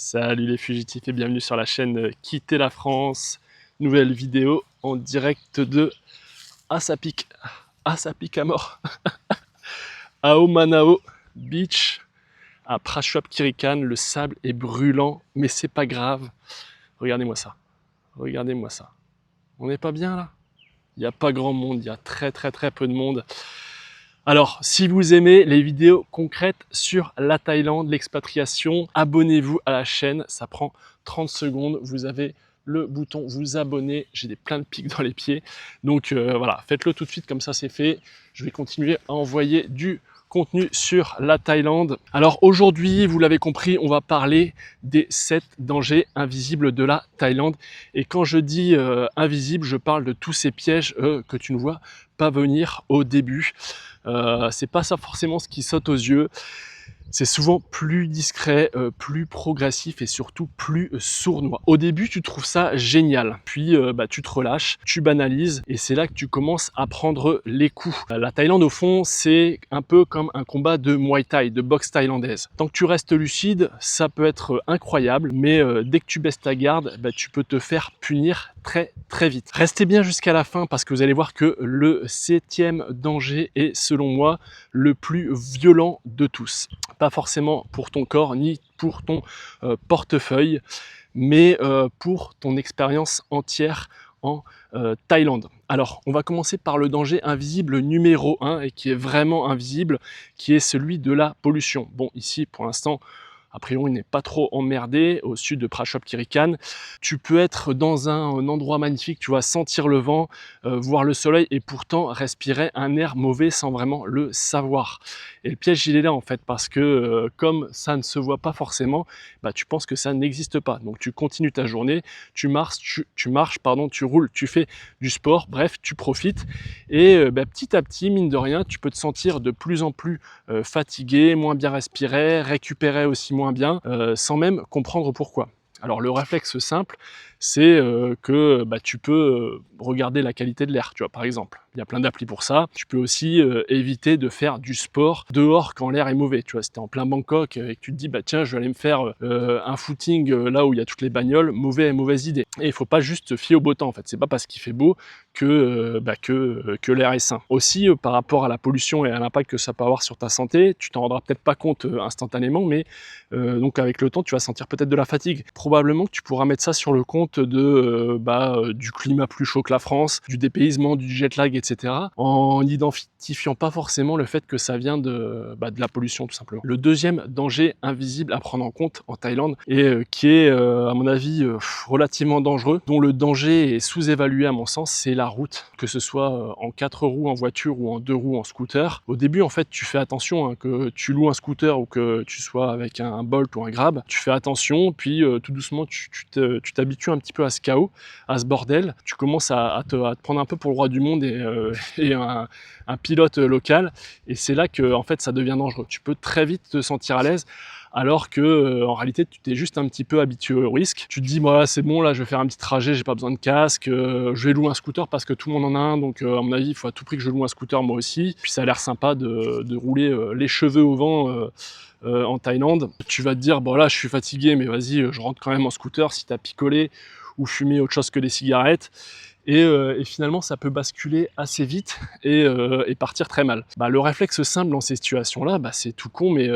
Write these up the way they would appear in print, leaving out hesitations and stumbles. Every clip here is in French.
Salut les fugitifs et bienvenue sur la chaîne Quitter la France. Nouvelle vidéo en direct de Asapik à mort, à Omanao Beach, à Prashop Kirikan. Le sable est brûlant, mais c'est pas grave. Regardez-moi ça, regardez-moi ça. On n'est pas bien là? Il n'y a pas grand monde, il y a très peu de monde. Alors, si vous aimez les vidéos concrètes sur la Thaïlande, l'expatriation, abonnez-vous à la chaîne, ça prend 30 secondes, vous avez le bouton vous abonner, j'ai plein de pics dans les pieds, donc voilà, faites-le tout de suite, comme ça c'est fait. Je vais continuer à envoyer du contenu sur la Thaïlande. Alors aujourd'hui, vous l'avez compris, on va parler des 7 dangers invisibles de la Thaïlande. Et quand je dis invisible, je parle de tous ces pièges que tu ne vois pas venir au début. C'est pas ça forcément ce qui saute aux yeux. C'est souvent plus discret, plus progressif et surtout plus sournois. Au début, tu trouves ça génial, puis tu te relâches, tu banalises et c'est là que tu commences à prendre les coups. La Thaïlande, au fond, c'est un peu comme un combat de Muay Thai, de boxe thaïlandaise. Tant que tu restes lucide, ça peut être incroyable, mais dès que tu baisses ta garde, tu peux te faire punir très vite. Restez bien jusqu'à la fin parce que vous allez voir que le 7e danger est, selon moi, le plus violent de tous. Pas forcément pour ton corps ni pour ton portefeuille, mais pour ton expérience entière en Thaïlande. Alors, on va commencer par le danger invisible numéro 1 et qui est vraiment invisible, qui est celui de la pollution. Bon, ici, pour l'instant, a priori, il n'est pas trop emmerdé, au sud de Prashop Kirikan. Tu peux être dans un endroit magnifique, tu vas sentir le vent, voir le soleil et pourtant respirer un air mauvais sans vraiment le savoir. Et le piège, il est là en fait, parce que comme ça ne se voit pas forcément, tu penses que ça n'existe pas. Donc tu continues ta journée, tu marches, tu roules, tu fais du sport, bref, tu profites. Et petit à petit, mine de rien, tu peux te sentir de plus en plus fatigué, moins bien respirer, récupérer aussi moins bien, sans même comprendre pourquoi. Alors le réflexe simple, c'est que tu peux regarder la qualité de l'air, tu vois, par exemple. Il y a plein d'applis pour ça. Tu peux aussi éviter de faire du sport dehors quand l'air est mauvais. Tu vois, si tu es en plein Bangkok et que tu te dis, tiens, je vais aller me faire un footing là où il y a toutes les bagnoles, mauvaise idée. Et il faut pas juste se fier au beau temps, en fait. C'est pas parce qu'il fait beau que l'air est sain. Aussi, par rapport à la pollution et à l'impact que ça peut avoir sur ta santé, tu t'en rendras peut-être pas compte instantanément, mais donc avec le temps, tu vas sentir peut-être de la fatigue. Probablement que tu pourras mettre ça sur le compte de du climat plus chaud que la France, du dépaysement, du jet lag, etc. en n'identifiant pas forcément le fait que ça vient de la pollution tout simplement. Le deuxième danger invisible à prendre en compte en Thaïlande et qui est à mon avis relativement dangereux, dont le danger est sous-évalué à mon sens, c'est la route, que ce soit en 4 roues en voiture ou en 2 roues en scooter. Au début en fait tu fais attention que tu loues un scooter ou que tu sois avec un Bolt ou un Grab, tu fais attention, puis tout doucement tu t'habitues un petit peu à ce chaos, à ce bordel, tu commences à te prendre un peu pour le roi du monde et un pilote local, et c'est là que en fait ça devient dangereux. Tu peux très vite te sentir à l'aise alors que en réalité tu t'es juste un petit peu habitué au risque. Tu te dis voilà, c'est bon, là je vais faire un petit trajet, j'ai pas besoin de casque, je vais louer un scooter parce que tout le monde en a un, donc à mon avis il faut à tout prix que je loue un scooter moi aussi. Puis ça a l'air sympa de rouler les cheveux au vent en Thaïlande. Tu vas te dire bon là je suis fatigué, mais vas-y, je rentre quand même en scooter. Si t'as picolé ou fumé autre chose que des cigarettes, et finalement ça peut basculer assez vite et partir très mal. Le réflexe simple dans ces situations là, c'est tout con, mais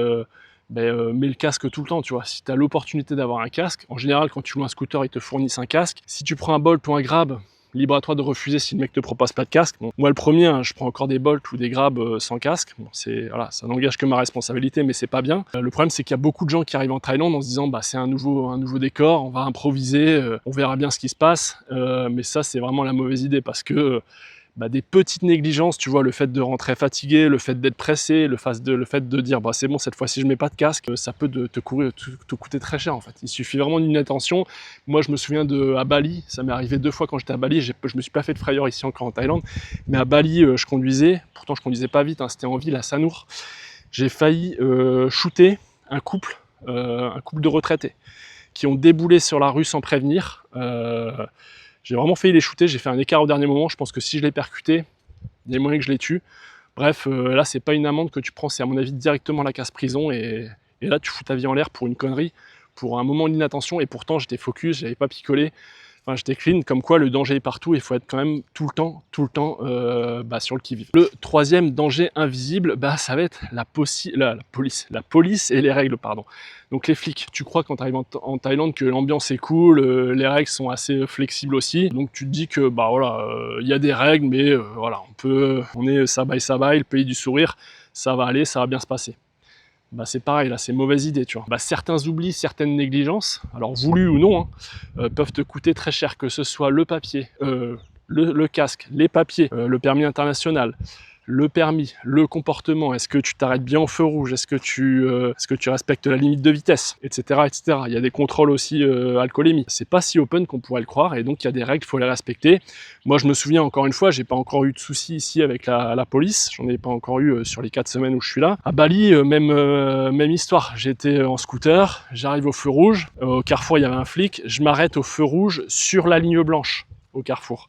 mets le casque tout le temps, tu vois. Si tu as l'opportunité d'avoir un casque, en général quand tu loues un scooter ils te fournissent un casque. Si tu prends un Bolt ou un Grab, libre à toi de refuser si le mec te propose pas de casque. Bon, moi le premier, je prends encore des Bolt ou des Grab sans casque. Bon, voilà, ça n'engage que ma responsabilité, mais c'est pas bien. Le problème c'est qu'il y a beaucoup de gens qui arrivent en Thaïlande en se disant c'est un nouveau décor, on va improviser, on verra bien ce qui se passe. Mais ça c'est vraiment la mauvaise idée parce que des petites négligences, tu vois, le fait de rentrer fatigué, le fait d'être pressé, le fait de dire c'est bon, cette fois-ci je mets pas de casque, ça peut te coûter très cher en fait. Il suffit vraiment d'une attention. Moi je me souviens à Bali, ça m'est arrivé 2 fois quand j'étais à Bali, je me suis pas fait de frayeur ici encore en Thaïlande, mais à Bali je conduisais, pourtant je conduisais pas vite, c'était en ville à Sanur. J'ai failli shooter un couple de retraités qui ont déboulé sur la rue sans prévenir. J'ai vraiment failli les shooter, j'ai fait un écart au dernier moment, je pense que si je les percutais, il y a moyen que je les tue. Bref, là c'est pas une amende que tu prends, c'est à mon avis directement la casse prison, et là tu fous ta vie en l'air pour une connerie. pour un moment d'inattention, et pourtant j'étais focus, j'avais pas picolé. Enfin, j'étais clean, comme quoi le danger est partout, il faut être quand même tout le temps sur le qui-vive. Le troisième danger invisible, ça va être la police et les règles, pardon. Donc les flics, tu crois quand tu arrives en Thaïlande que l'ambiance est cool, les règles sont assez flexibles aussi, donc tu te dis que il y a des règles, mais voilà, on est sabai, le pays du sourire, ça va aller, ça va bien se passer. C'est pareil, là, c'est mauvaise idée, tu vois. Certains oublis, certaines négligences, alors voulues ou non, peuvent te coûter très cher, que ce soit le papier, le casque, les papiers, le permis international, le permis, le comportement, est-ce que tu t'arrêtes bien au feu rouge, est-ce que tu respectes la limite de vitesse, etc., etc. Il y a des contrôles aussi alcoolémie. C'est pas si open qu'on pourrait le croire, et donc il y a des règles, il faut les respecter. Moi, je me souviens, encore une fois, j'ai pas encore eu de soucis ici avec la police, j'en ai pas encore eu sur les 4 semaines où je suis là. À Bali, même histoire, j'étais en scooter, j'arrive au feu rouge, au carrefour il y avait un flic, je m'arrête au feu rouge sur la ligne blanche, au carrefour.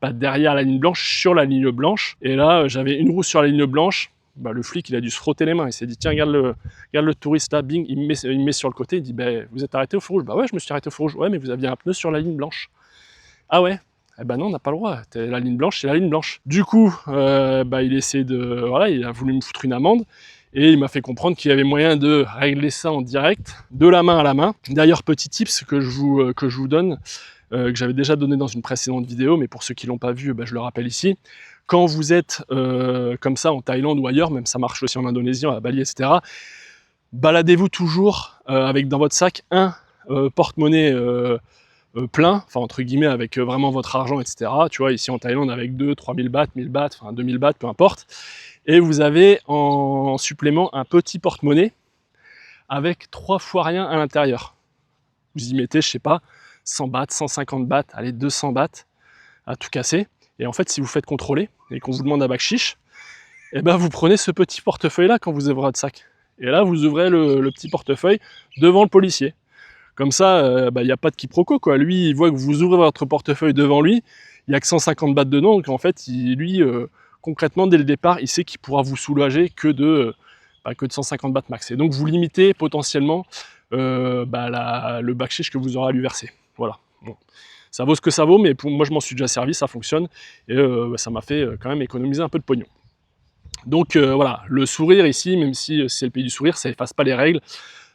Pas derrière la ligne blanche, sur la ligne blanche, et là j'avais une roue sur la ligne blanche. Le flic il a dû se frotter les mains, il s'est dit tiens regarde le touriste là, bing, il me met sur le côté, il dit vous êtes arrêté au feu rouge? Ouais, je me suis arrêté au feu rouge. Ouais, mais vous aviez un pneu sur la ligne blanche. Ah ouais? Eh non, on n'a pas le droit, la ligne blanche, c'est la ligne blanche. Du coup, il a voulu me foutre une amende, et il m'a fait comprendre qu'il y avait moyen de régler ça en direct, de la main à la main. D'ailleurs, petit tips que je vous donne, que j'avais déjà donné dans une précédente vidéo, mais pour ceux qui l'ont pas vu, je le rappelle ici. Quand vous êtes comme ça en Thaïlande ou ailleurs, même ça marche aussi en Indonésie, à Bali, etc., baladez-vous toujours avec dans votre sac un porte-monnaie plein, enfin entre guillemets avec vraiment votre argent, etc. Tu vois, ici en Thaïlande avec 2-3 000 bahts, 1000 bahts, enfin 2000 bahts, peu importe. Et vous avez en supplément un petit porte-monnaie avec 3 fois rien à l'intérieur. Vous y mettez, je sais pas, 100 bahts, 150 bahts, allez 200 bahts à tout casser. Et en fait, si vous faites contrôler et qu'on vous demande un bakshish, vous prenez ce petit portefeuille là quand vous ouvrez votre sac. Et là, vous ouvrez le petit portefeuille devant le policier. Comme ça, il n'y a pas de quiproquo, quoi. Lui, il voit que vous ouvrez votre portefeuille devant lui, il n'y a que 150 bahts dedans, donc en fait, concrètement, dès le départ, il sait qu'il pourra vous soulager que de 150 bahts max. Et donc, vous limitez potentiellement le bakshish que vous aurez à lui verser. Voilà. Bon. Ça vaut ce que ça vaut, mais moi, je m'en suis déjà servi, ça fonctionne, et ça m'a fait quand même économiser un peu de pognon. Donc voilà, le sourire ici, même si c'est le pays du sourire, ça efface pas les règles.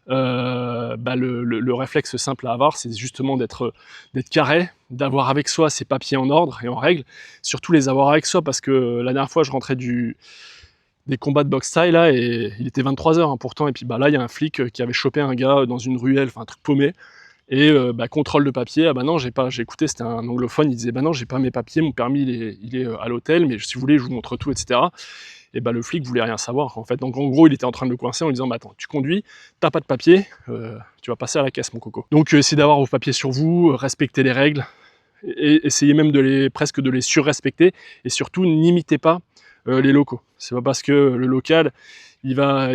Le réflexe simple à avoir, c'est justement d'être carré, d'avoir avec soi ses papiers en ordre et en règle, surtout les avoir avec soi, parce que la dernière fois je rentrais des combats de boxe thaï là, et il était 23h pourtant, et puis là il y a un flic qui avait chopé un gars dans une ruelle, enfin un truc paumé, et contrôle de papier, non j'ai écouté, c'était un anglophone, il disait non j'ai pas mes papiers, mon permis il est à l'hôtel, mais si vous voulez je vous montre tout, etc. Et le flic voulait rien savoir en fait. Donc en gros il était en train de le coincer en lui disant attends, tu conduis, t'as pas de papier, tu vas passer à la caisse mon coco. Donc essayez d'avoir vos papiers sur vous, respectez les règles, et essayez même presque de les surrespecter, et surtout n'imitez pas les locaux. C'est pas parce que le local il va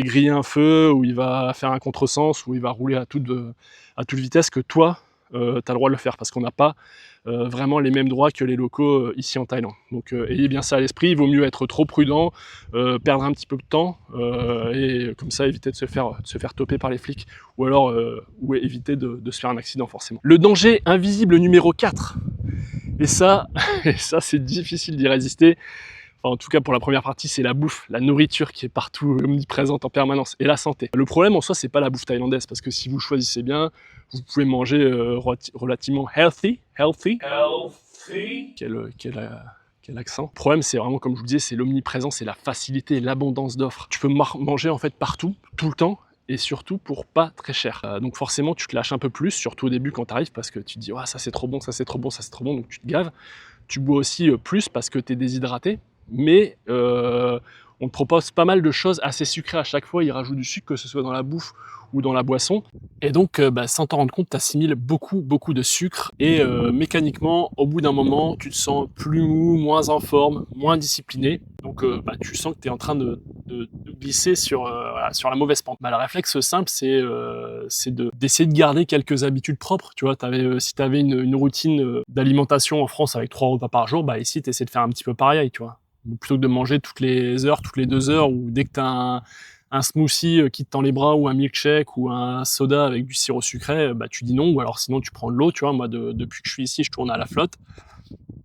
griller un feu, ou il va faire un contresens, ou il va rouler à toute vitesse que toi tu as le droit de le faire, parce qu'on n'a pas vraiment les mêmes droits que les locaux ici en Thaïlande. Donc ayez bien ça à l'esprit, il vaut mieux être trop prudent, perdre un petit peu de temps, et comme ça éviter de se faire toper par les flics, ou alors éviter de se faire un accident forcément. Le danger invisible numéro 4, et ça c'est difficile d'y résister. Enfin, en tout cas pour la première partie, c'est la bouffe, la nourriture qui est partout, omniprésente en permanence, et la santé. Le problème en soi, c'est pas la bouffe thaïlandaise, parce que si vous choisissez bien, vous pouvez manger relativement healthy. Quel accent. Le problème, c'est vraiment, comme je vous disais, c'est l'omniprésence et la facilité, l'abondance d'offres. Tu peux manger en fait partout, tout le temps, et surtout pour pas très cher. Donc forcément, tu te lâches un peu plus, surtout au début quand tu arrives, parce que tu te dis ça c'est trop bon, ça c'est trop bon, ça c'est trop bon, donc tu te gaves. Tu bois aussi plus parce que tu es déshydraté, mais on te propose pas mal de choses assez sucrées à chaque fois, ils rajoutent du sucre, que ce soit dans la bouffe ou dans la boisson, et donc sans t'en rendre compte, tu assimiles beaucoup de sucre, et mécaniquement, au bout d'un moment, tu te sens plus mou, moins en forme, moins discipliné, donc tu sens que tu es en train de glisser sur la mauvaise pente. Le réflexe simple, c'est d'essayer de garder quelques habitudes propres, tu vois. Si tu avais une routine d'alimentation en France avec 3 repas par jour, ici tu essaies de faire un petit peu pareil, tu vois. Plutôt que de manger toutes les heures, toutes les 2 heures, ou dès que tu as un smoothie qui te tend les bras, ou un milkshake, ou un soda avec du sirop sucré, bah tu dis non, ou alors sinon tu prends de l'eau, tu vois. Moi, depuis que je suis ici, je tourne à la flotte,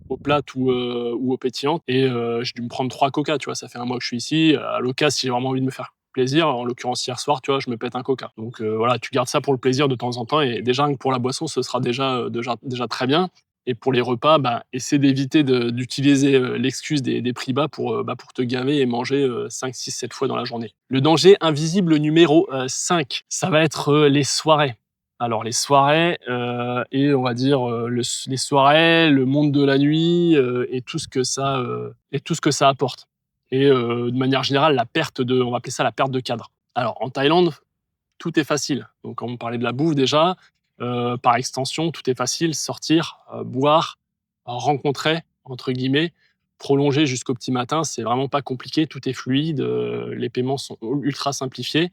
aux plates ou aux pétillantes, et j'ai dû me prendre 3 coca, tu vois. Ça fait un mois que je suis ici. À l'occasion, si j'ai vraiment envie de me faire plaisir, en l'occurrence hier soir, tu vois, je me pète un coca. Donc voilà, tu gardes ça pour le plaisir de temps en temps, et déjà pour la boisson, ce sera déjà très bien. Et pour les repas, bah, essaie d'éviter d'utiliser l'excuse des prix bas pour te gaver et manger 5, 6, 7 fois dans la journée. Le danger invisible numéro 5, ça va être les soirées. Alors les soirées, et on va dire les soirées, le monde de la nuit, et tout ce que ça apporte. Et de manière générale, on va appeler ça la perte de cadre. Alors en Thaïlande, tout est facile. Donc on parlait de la bouffe déjà, par extension, tout est facile: sortir, boire, rencontrer, entre guillemets, prolonger jusqu'au petit matin, c'est vraiment pas compliqué, tout est fluide, les paiements sont ultra simplifiés.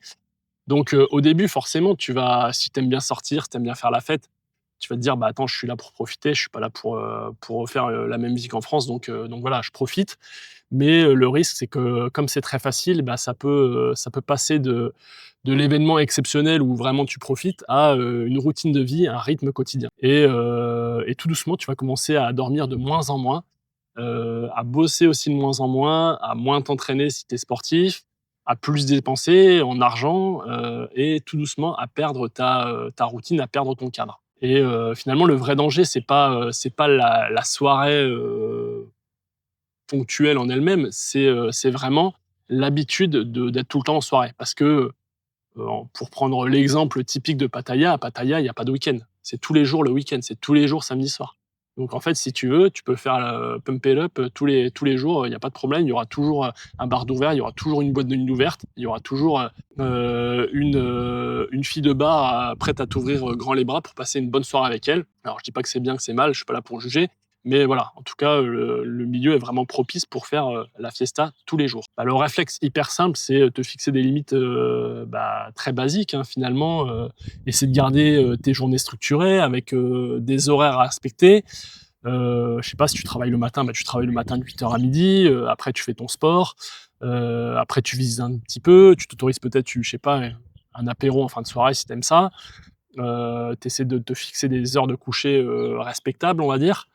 Donc au début, forcément, si tu aimes bien sortir, si tu aimes bien faire la fête, tu vas te dire: «Bah, attends, je suis là pour profiter, je suis pas là pour refaire, la même vie qu'en France, donc voilà, je profite». Mais le risque, c'est que comme c'est très facile, bah, ça peut passer de l'événement exceptionnel où vraiment tu profites à, une routine de vie, un rythme quotidien. Et tout doucement, tu vas commencer à dormir de moins en moins, à bosser aussi de moins en moins, à moins t'entraîner si tu es sportif, à plus dépenser en argent, et tout doucement à perdre ta routine, à perdre ton cadre. Et finalement, le vrai danger, c'est pas la soirée, ponctuelle en elle-même, c'est vraiment l'habitude d'être tout le temps en soirée. Parce que, pour prendre l'exemple typique de Pattaya, à Pattaya, il y a pas de week-end. C'est tous les jours le week-end, c'est tous les jours samedi soir. Donc en fait, si tu veux, tu peux faire, pump it up, tous les jours, il y a pas de problème. Il y aura toujours, un bar d'ouvert, il y aura toujours une boîte de nuit ouverte, il y aura toujours, une fille de bar, prête à t'ouvrir, grand les bras pour passer une bonne soirée avec elle. Alors je dis pas que c'est bien, que c'est mal, je suis pas là pour juger, mais voilà, en tout cas, le milieu est vraiment propice pour faire, la fiesta tous les jours. Bah, le réflexe hyper simple, c'est, te fixer des limites, bah, très basiques, hein, finalement, essayer de garder, tes journées structurées avec, des horaires à respecter. Je sais pas, si tu travailles le matin, bah, tu travailles le matin de 8 heures à midi. Après tu fais ton sport, après tu visites un petit peu, tu t'autorises peut-être, je sais pas, un apéro en fin de soirée si tu aimes ça. Tu essaies de te fixer des heures de coucher, respectables, on va dire.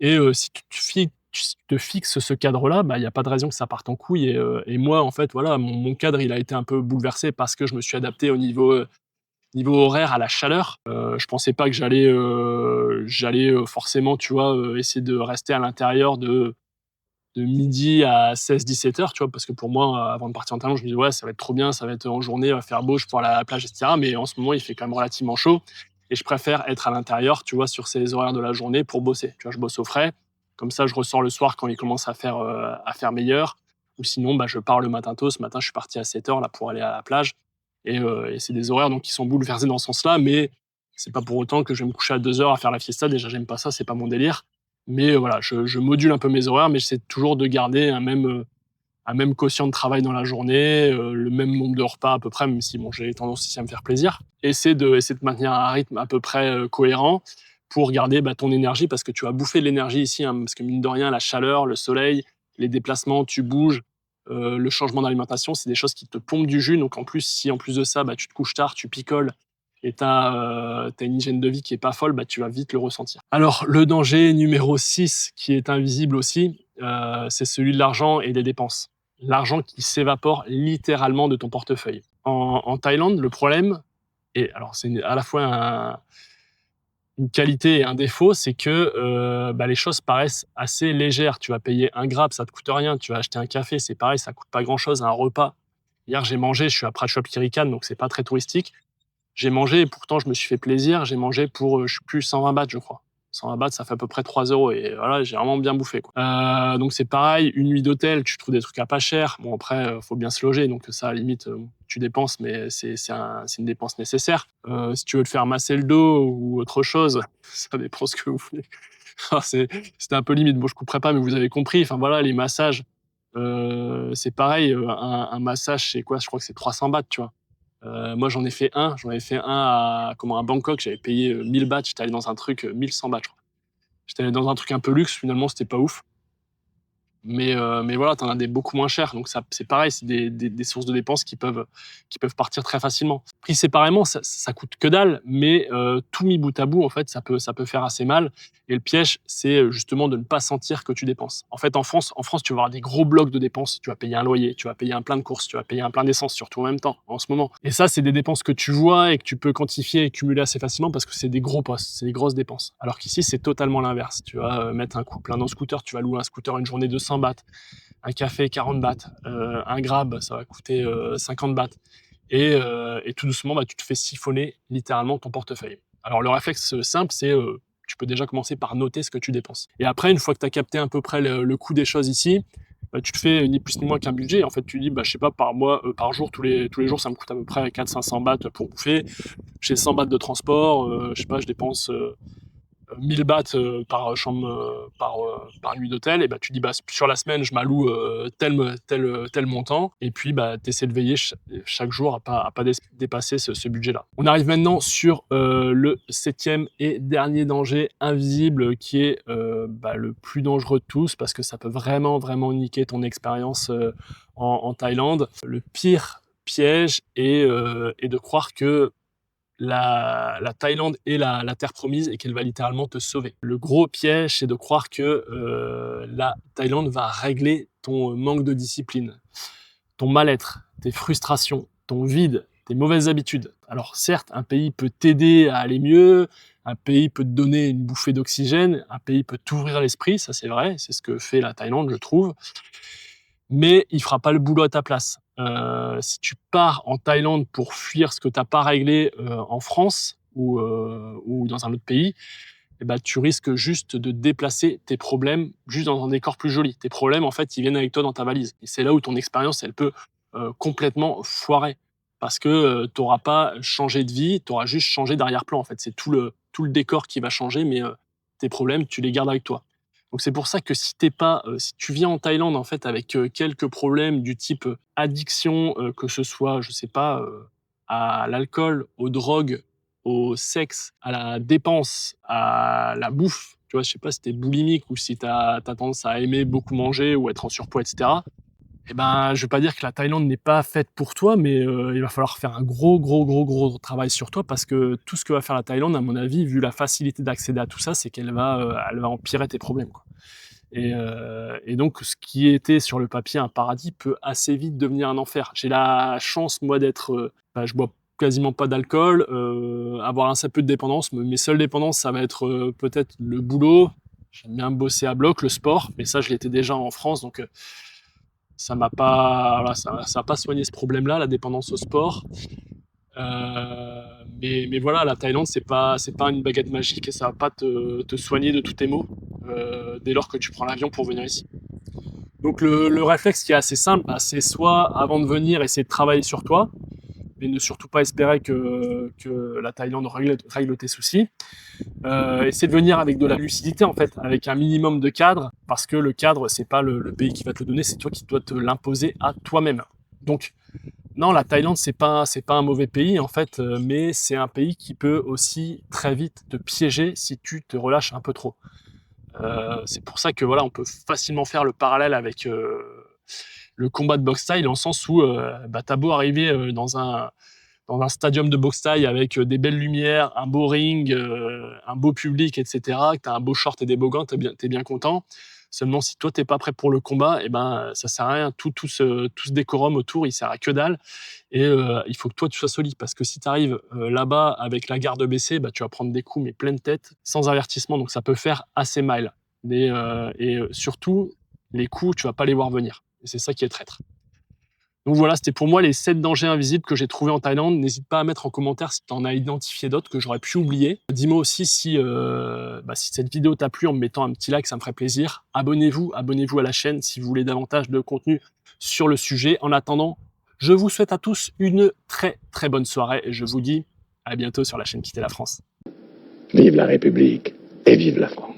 Et si tu te fixes ce cadre-là, bah, il y a pas de raison que ça parte en couille. Et moi, en fait, voilà, mon cadre, il a été un peu bouleversé parce que je me suis adapté au niveau horaire, à la chaleur. Je pensais pas que j'allais forcément, tu vois, essayer de rester à l'intérieur de midi à 16-17 heures, tu vois? Parce que pour moi, avant de partir en Thaïlande, je me disais: «Ouais, ça va être trop bien, ça va être en journée, il va faire beau, je pourrai aller à la plage et cetera». Mais en ce moment, il fait quand même relativement chaud, et je préfère être à l'intérieur, tu vois, sur ces horaires de la journée pour bosser. Tu vois, je bosse au frais, comme ça je ressors le soir quand il commence à faire meilleur, ou sinon, bah, je pars le matin tôt. Ce matin, je suis parti à 7 heures là pour aller à la plage, et c'est des horaires donc qui sont bouleversés dans ce sens-là, mais c'est pas pour autant que je vais me coucher à 2 heures à faire la fiesta. Déjà, j'aime pas ça, c'est pas mon délire. Mais voilà, je module un peu mes horaires, mais j'essaie toujours de garder un même quotient de travail dans la journée, le même nombre de repas à peu près, même si bon, j'ai tendance aussi à me faire plaisir. Essaie de maintenir un rythme à peu près, cohérent, pour garder, bah, ton énergie, parce que tu vas bouffer de l'énergie ici, hein, parce que mine de rien, la chaleur, le soleil, les déplacements, tu bouges, le changement d'alimentation, c'est des choses qui te pompent du jus. Donc en plus, si en plus de ça, bah, tu te couches tard, tu picoles, et tu as une hygiène de vie qui est pas folle, bah, tu vas vite le ressentir. Alors le danger numéro 6, qui est invisible aussi, c'est celui de l'argent et des dépenses. L'argent qui s'évapore littéralement de ton portefeuille. En Thaïlande, le problème, et alors c'est à la fois une qualité et un défaut, c'est que, bah, les choses paraissent assez légères. Tu vas payer un Grab, ça te coûte rien. Tu vas acheter un café, c'est pareil, ça coûte pas grand-chose. Un repas, hier j'ai mangé, je suis à Pratchop Kirikan, donc c'est pas très touristique. J'ai mangé et pourtant je me suis fait plaisir. J'ai mangé pour, je sais plus, 120 bahts, je crois. 120 bahts, ça fait à peu près 3 euros, et voilà, j'ai vraiment bien bouffé, quoi. Donc c'est pareil, une nuit d'hôtel, tu trouves des trucs à pas cher. Bon après, faut bien se loger, donc ça, à la limite, tu dépenses, mais c'est une dépense nécessaire. Si tu veux te faire masser le dos ou autre chose, ça dépend ce que vous voulez. Ah, c'était un peu limite. Bon, je couperai pas, mais vous avez compris. Enfin voilà, les massages, c'est pareil, un massage, c'est quoi? Je crois que c'est 300 bahts, tu vois? Moi, j'en ai fait un à Bangkok, j'avais payé 1000 bahts, j'étais allé dans un truc, 1100 bahts, je crois. J'étais allé dans un truc un peu luxe, finalement, c'était pas ouf. Mais voilà, tu en as des beaucoup moins chers. Donc, c'est pareil, c'est des sources de dépenses qui peuvent partir très facilement. Pris séparément, ça coûte que dalle, mais tout mis bout à bout, en fait, ça peut faire assez mal. Et le piège, c'est justement de ne pas sentir que tu dépenses. En fait, en France, tu vas avoir des gros blocs de dépenses. Tu vas payer un loyer, tu vas payer un plein de courses, tu vas payer un plein d'essence, surtout en même temps, en ce moment. Et ça, c'est des dépenses que tu vois et que tu peux quantifier et cumuler assez facilement parce que c'est des gros postes, c'est des grosses dépenses. Alors qu'ici, c'est totalement l'inverse. Tu vas mettre un coup plein dans le scooter, tu vas louer un scooter une journée de 100 bahts, un café 40 bahts, un Grab, ça va coûter 50 bahts. Et tout doucement, bah, tu te fais siphonner littéralement ton portefeuille. Alors le réflexe simple, c'est tu peux déjà commencer par noter ce que tu dépenses. Et après, une fois que tu as capté à peu près le coût des choses ici, bah, tu te fais ni plus ni moins qu'un budget. En fait, tu dis, bah, je sais pas, par mois, par jour, tous les jours, ça me coûte à peu près 400-500 bahts pour bouffer. J'ai 100 bahts de transport, je sais pas, je dépense 1000 bahts par chambre, par nuit d'hôtel, et bah, tu dis bah, sur la semaine, je m'alloue tel montant, et puis bah, tu essaies de veiller chaque jour à pas dépasser ce budget-là. On arrive maintenant sur le 7e et dernier danger invisible, qui est bah, le plus dangereux de tous, parce que ça peut vraiment, vraiment niquer ton expérience en Thaïlande. Le pire piège est de croire que la Thaïlande est la terre promise et qu'elle va littéralement te sauver. Le gros piège, c'est de croire que la Thaïlande va régler ton manque de discipline, ton mal-être, tes frustrations, ton vide, tes mauvaises habitudes. Alors certes, un pays peut t'aider à aller mieux, un pays peut te donner une bouffée d'oxygène, un pays peut t'ouvrir l'esprit, ça c'est vrai, c'est ce que fait la Thaïlande, je trouve, mais il fera pas le boulot à ta place. Si tu pars en Thaïlande pour fuir ce que tu n'as pas réglé en France ou dans un autre pays, eh ben, tu risques juste de déplacer tes problèmes juste dans un décor plus joli. Tes problèmes, en fait, ils viennent avec toi dans ta valise. Et c'est là où ton expérience, elle peut complètement foirer. Parce que tu n'auras pas changé de vie, tu auras juste changé d'arrière-plan. En fait, c'est tout le décor qui va changer, mais tes problèmes, tu les gardes avec toi. Donc c'est pour ça que si tu viens en Thaïlande en fait avec quelques problèmes du type addiction, que ce soit, je sais pas, à l'alcool, aux drogues, au sexe, à la dépense, à la bouffe, tu vois, je sais pas si tu es boulimique ou si tu as tendance à aimer beaucoup manger ou être en surpoids, et cetera. Et ben, je vais pas dire que la Thaïlande n'est pas faite pour toi, mais il va falloir faire un gros, gros, gros, gros travail sur toi, parce que tout ce que va faire la Thaïlande, à mon avis, vu la facilité d'accéder à tout ça, c'est qu'elle va empirer tes problèmes, quoi. Et donc ce qui était sur le papier un paradis peut assez vite devenir un enfer. J'ai la chance, moi, je bois quasiment pas d'alcool, avoir assez peu de dépendance. Mes seules dépendances, ça va être peut-être le boulot. J'aime bien bosser à bloc, le sport, mais ça, je l'étais déjà en France, donc ça m'a pas, voilà, ça a pas soigné ce problème-là, la dépendance au sport. Mais voilà, la Thaïlande, c'est pas une baguette magique et ça va pas te soigner de tous tes maux dès lors que tu prends l'avion pour venir ici. Donc le réflexe qui est assez simple, bah, c'est soit avant de venir essayer de travailler sur toi, mais ne surtout pas espérer que la Thaïlande règle tes soucis. Essayer de venir avec de la lucidité, en fait, avec un minimum de cadre, parce que le cadre, c'est pas le pays qui va te le donner, c'est toi qui dois te l'imposer à toi-même. Donc non, la Thaïlande, c'est pas un mauvais pays, en fait, mais c'est un pays qui peut aussi très vite te piéger si tu te relâches un peu trop. C'est pour ça que voilà, on peut facilement faire le parallèle avec le combat de boxe thaï, dans le sens où bah, t'as beau arriver dans un stadium de boxe thaï avec des belles lumières, un beau ring, un beau public, etc., que t'as un beau short et des beaux gants, t'es bien content. Seulement, si toi, t'es pas prêt pour le combat, eh ben, ça sert à rien. Tout ce décorum autour, il sert à que dalle. Et il faut que toi, tu sois solide. Parce que si tu arrives là-bas avec la garde baissée, bah, tu vas prendre des coups, mais pleine tête, sans avertissement. Donc, ça peut faire assez mal. Et surtout, les coups, tu vas pas les voir venir. Et c'est ça qui est traître. Donc voilà, c'était pour moi les 7 dangers invisibles que j'ai trouvés en Thaïlande. N'hésite pas à mettre en commentaire si tu en as identifié d'autres que j'aurais pu oublier. Dis-moi aussi si cette vidéo t'a plu en me mettant un petit like, ça me ferait plaisir. Abonnez-vous à la chaîne si vous voulez davantage de contenu sur le sujet. En attendant, je vous souhaite à tous une très très bonne soirée et je vous dis à bientôt sur la chaîne Quitter la France. Vive la République et vive la France.